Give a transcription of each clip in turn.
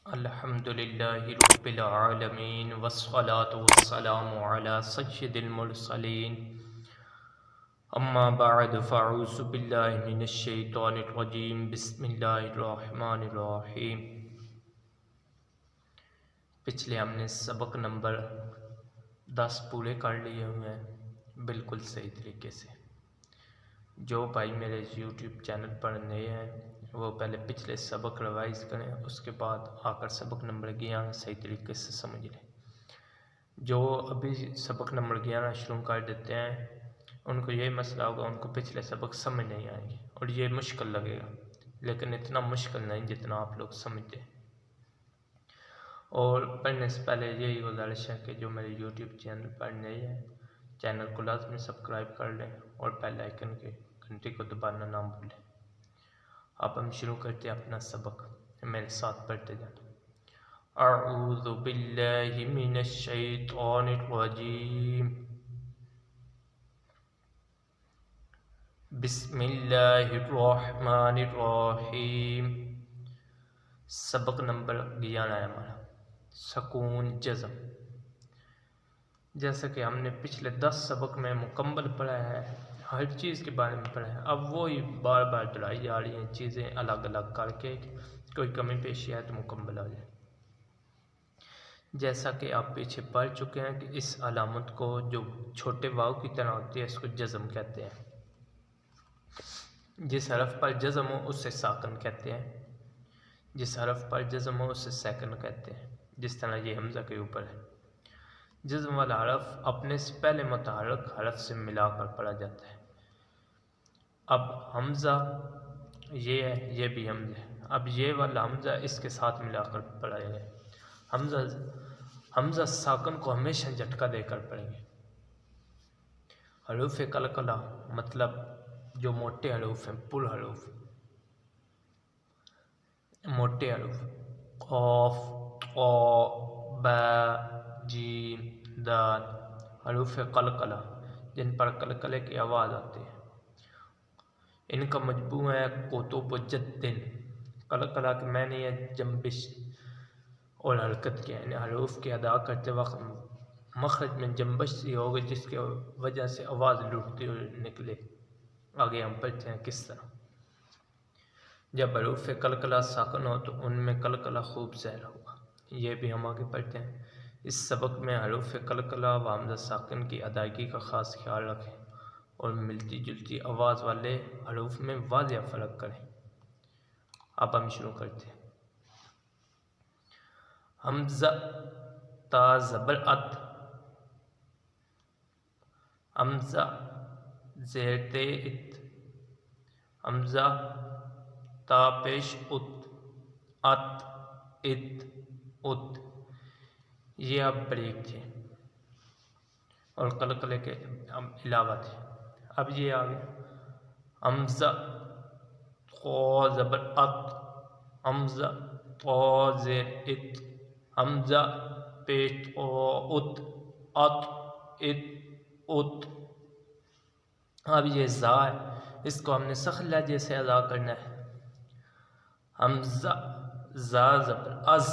अल्हम्दुलिल्लाहि रब्बिल आलमीन वस्सलातु वस्सलामु अला सय्यिदिल मुरसलीन अम्मा बअद फ़अऊज़ु बिल्लाहि मिनश शैतानिर रजीम बिस्मिल्लाहिर रहमानिर रहीम। पिछले हमने सबक नंबर 10 पूरे कर लिए हुए हैं बिल्कुल सही तरीके से। जो भाई मेरे YouTube चैनल पर नए हैं वो पहले पिछले सबक रिवाइज करें, उसके बाद आकर सबक नंबर 11 सही तरीके से समझ लें। जो अभी सबक नंबर 11 शुरू कर देते हैं उनको ये मसला होगा, उनको पिछले सबक समझ नहीं आएंगे और ये मुश्किल लगेगा, लेकिन इतना मुश्किल नहीं जितना आप लोग समझते हैं। और पढ़ने से पहले यही गुजारिश है कि जो मेरे YouTube चैनल पर नए हैं चैनल को लाजमी सब्सक्राइब कर लें और बेल आइकन के घंटी को दबाना ना भूलें। अब हम शुरू करते हैं अपना सबक, मेरे साथ पढ़ते जाना। अऊज़ु बिल्लाहि मिनश शैतानिर रजीम बिस्मिल्लाहिर रहमानिर रहीम। सबक नंबर 11 है हमारा, सकून जज़म। जैसा कि हमने पिछले 10 सबक में मुकम्मल पढ़ा है, हर चीज़ के बारे में पढ़ा है, अब वो ही बार बार दोहराई जा रही हैं चीज़ें अलग अलग करके, कोई कमी पेशी है तो मुकम्मल आ जाए। जैसा कि आप पीछे पढ़ चुके हैं कि इस अलामत को जो छोटे वाव की तरह होती है इसको जज़म कहते हैं। जिस हरफ पर जज़म हो उससे साकन कहते हैं, जिस हरफ पर जज़म हो उससे सैकन कहते हैं। जिस तरह ये हमज़ा के ऊपर है, जज़म वाला हरफ अपने से पहले मुतहर्रिक हरफ से मिलाकर पढ़ा जाता है। अब हमज़ा ये है, ये भी हमज़ा है, अब ये वाला हमज़ा इसके साथ मिलाकर पढ़ा जाए। हमज़ा साकन को हमेशा झटका देकर पढ़ेंगे। हरूफ कलकला मतलब जो मोटे हरूफ हैं, पुल हरूफ, मोटे हरूफ क़ाफ़, क़ा, बा, जीम, दाल, हरूफ कलकला जिन पर कलकले की आवाज़ आती है, इनका मजमू है कुतुब जद्दिन। कलकला के मैंने है जंबिश और हरकत के, यानी हरूफ के अदा करते वक्त मखरज में जंबश सी होगी जिसकी वजह से आवाज़ लुटती हुई निकले। आगे हम पढ़ते हैं किस तरह। जब हरूफ कलकला साकन हो तो उनमें कलकला खूब ज़हर होगा। ये भी हम आगे पढ़ते हैं। इस सबक में हरूफ कलकला व हमज़ा साकन की अदायगी का ख़ास ख्याल रखें और मिलती जुलती आवाज़ वाले हरूफ में वाज़ेह फ़र्क करें। अब हम शुरू करते हैं। हमज़ा ता ज़बर अत, हमज़ा ज़ेर ते इत, हमज़ा ता पेश उत, अत इत उत। ये अब ब्रेक थे और कलकले के अलावा थे। अब ये आ गया हमज़ा क़ा ज़बर अत, हमज़ा क़ा ज़ेर इत, हमज़ा पेश उत, अत इत उत। अब ये ज़ा है, इसको हमने सख्त लहजे से अदा करना है। हमज़ा ज़ा ज़बर अज़,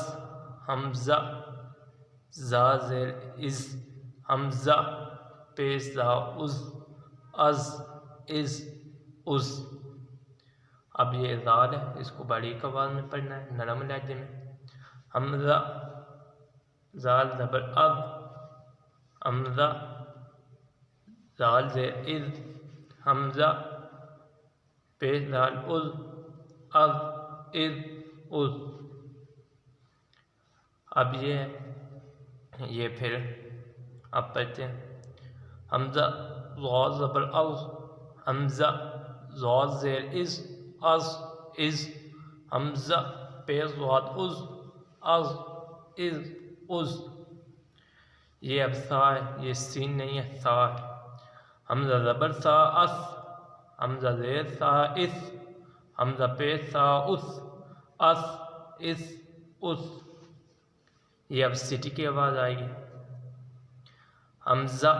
हमज़ा ज़ा ज़ेर इज़, हमज़ा पेश ज़ा उज़, अज़ इज़ उज़। अब ये ज़ाल है, इसको बारीक आवाज़ में पढ़ना है, नरम लहजे में। हमज़ा ज़ाल ज़बर अब, हमज़ा ज़ाल ज़ेर इज़, हमज़ा पेश ज़ाल उज़, अज़ इज़ उज़। अब ये फिर अब पढ़ते हैं। हमज़ा ज़ा ज़बर अज़, हमज़ा ज़ा ज़ेर इज़, अज़ इज़, हमज़ा पेश ज़ाद उज़, अज़ इज़ उज़। ये अब सा है, ये सीन नहीं है, सा है। हमज़ा ज़बर सा अस, हमज़ा ज़ेर सा इस, हमज़ा पेश सा उस, अस इस उस। ये अब सिटी की आवाज़ आएगी। हमज़ा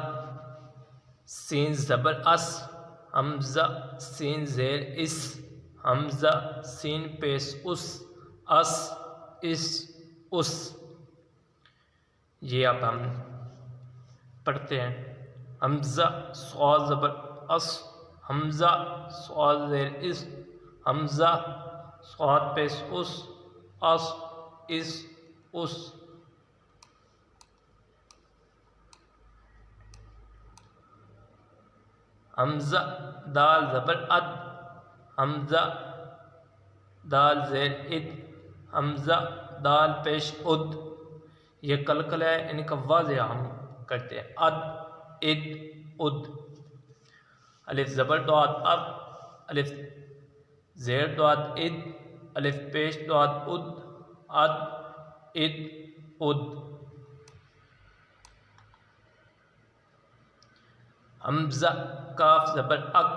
सीन ज़बर अस, हमज़ा सीन ज़ेर इस, हमज़ा सीन पेश उस, अस इस उस। ये अब हम पढ़ते हैं। हमजा स्वाद ज़बर अस, हमजा स्वाद ज़ेर इस, हमजा स्वाद पेश उस, अस इस उस। हमजा दाल ज़बर अद, हमजा दाल ज़ेर इद, हमजा दाल पेश उद। ये कलकल है, इनका वाज़े हम करते हैं। अद इद उद। अलिफ ज़बर दाद अद, अलिफ ज़ेर दाद इद, अलिफ पेश दाद उद, अद इद उद। हमजा काफ ज़बर अक,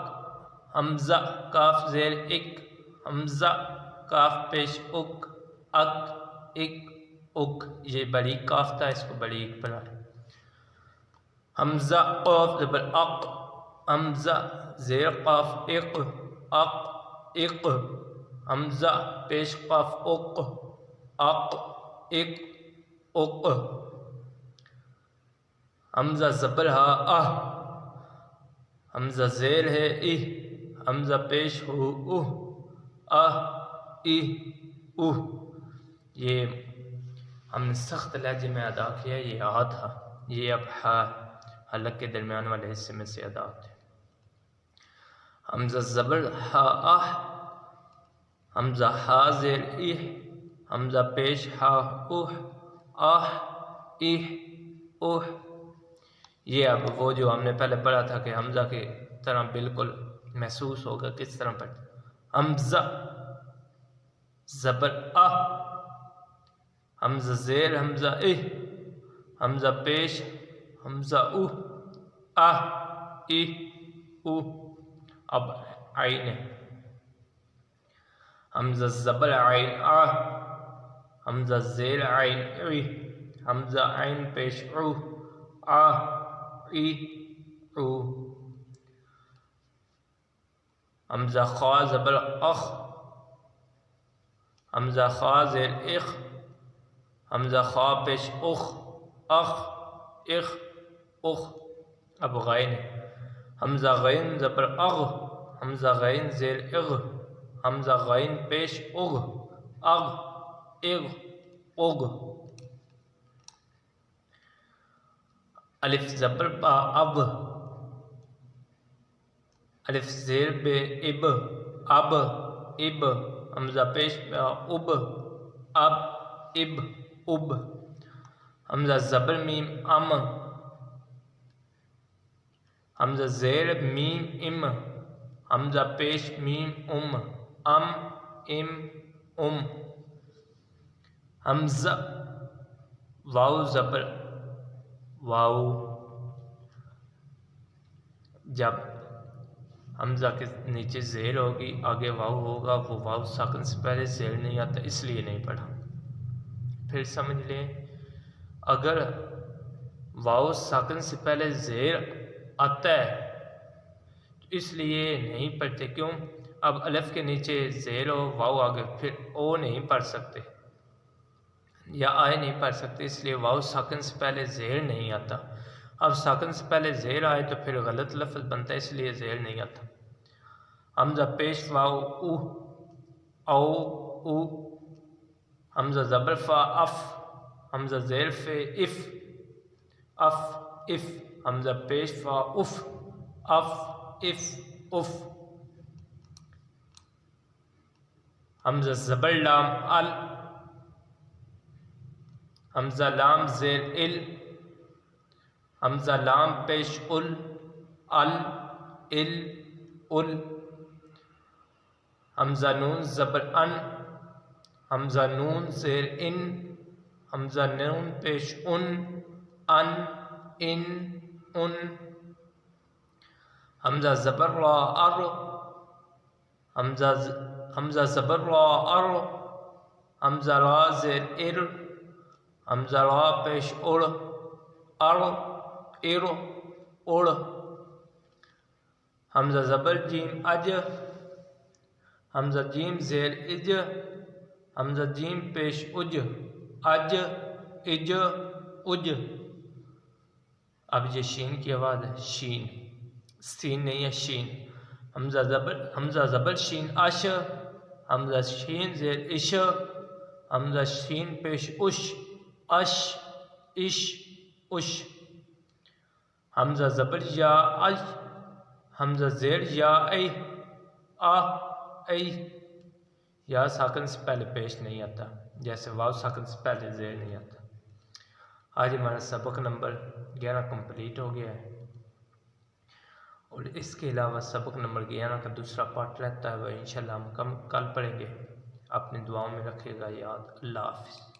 हमजा काफ ज़ेर इक, हमजा काफ पेश उक, अक इक उक। ये बारीक काफ था, इसको बारीक बना। हमजा क़ाफ ज़बर अक, हमजा ज़ेर क़ाफ इक, अक इक। हमजा पेश क़ाफ उक, अक इक उक। हमजा ज़बर हा अह, हमजा ज़ेर है इह, हमजा पेश हो उह, अह इह उह। ये हमने सख्त लहजे में अदा किया, ये आ था। ये अब हा हलक के दरमियान वाले हिस्से में से अदा होते। हमजा ज़बर हा आह, हमजा हा ज़ेर इह, हमजा पेश हा उह, आह इह उह। ये अब वो जो हमने पहले पढ़ा था कि हमजा की तरह बिल्कुल महसूस होगा किस तरह पढ़। हमजा ज़बर आह, हमजा ज़ेर हमजा इह, हमजा पेश हमजा उह, आह इह उह। अब आइन है। हमजा ज़बर आइन आह, हमजा ज़ेर आइन इह, हमजा आइन पेश उह, आह इह उह। हमजा खा ज़बर अख, हमजा खा ज़ेर इख, हमजा खा पेश उख, अख इख उख। अब गैन है। हमजा गैन ज़बर अग, हमजा गैन ज़ेर इग, हमजा गैन पेश उग, अग इग उग। अलिफ ज़बर बा अब, अलिफ ज़ेर बे इब, अब इब। हमजा पेश बा उब, अब इब उब। हमजा ज़बर मीम अम, हमजा ज़ेर मीम इम, हमजा पेश मीम उम, अम इम उम। हमजा वाव ज़बर वाव, जब हमजा के नीचे ज़ेर होगी आगे वाव होगा, वो वाव साकिन से पहले ज़ेर नहीं आता, इसलिए नहीं पढ़ा। फिर समझ लें, अगर वाव साकिन से पहले ज़ेर आता है तो इसलिए नहीं पढ़ते। क्यों? अब अलिफ के नीचे ज़ेर हो, वाव आगे, फिर ओ नहीं पढ़ सकते या आए नहीं पढ़ सकते, इसलिए वाव साकिन से पहले ज़ेर नहीं आता। अब साकिन से पहले ज़ेर आए तो फिर गलत लफ्ज़ बनता है, इसलिए ज़ेर नहीं आता। हमजा पेश वाव उह, औ उ। हमजा ज़बर फा अफ, हमजा ज़ेर फे इफ, अफ इफ। हमजा पेश फा उफ, अफ इफ उफ। हमजा ज़बर लाम अल, हमजा लाम ज़ेर इल, हमजा लाम पेश उल, अल इल उल। हमजा नून ज़बर अन, हमजा नून ज़ेर इन, हमजा नून पेश उन, अन इन उन। हमजा ज़बर रा अर, हमजा ज़बर रा अर, हमजा रा ज़ेर इर, हमजा रा पेश उड़, अर इर उड़। हमजा ज़बर जीम अज, हमजा जीम ज़ेर इज, हमजा जीम पेश उज, अज, इज, उज। अब ये शीन की आवाज़ है, शीन, सीन नहीं है, शीन। हमजा ज़बर शीन अश, हमजा शीन ज़ेर इश, हमजा शीन पेश उश, अश, इश, उश। हमजा ज़बर या अज, हमजा ज़ेर या ऐ, आ, ऐ। या साकन से पहले पेश नहीं आता, जैसे वाव साकन से पहले ज़ेर नहीं आता। आज हमारा सबक नंबर 11 कंप्लीट हो गया है और इसके अलावा सबक नंबर 11 का दूसरा पार्ट रहता है, वह इंशाल्लाह हम कल पढ़ेंगे। अपनी दुआओं में रखिएगा याद। अल्लाह हाफ़िज़।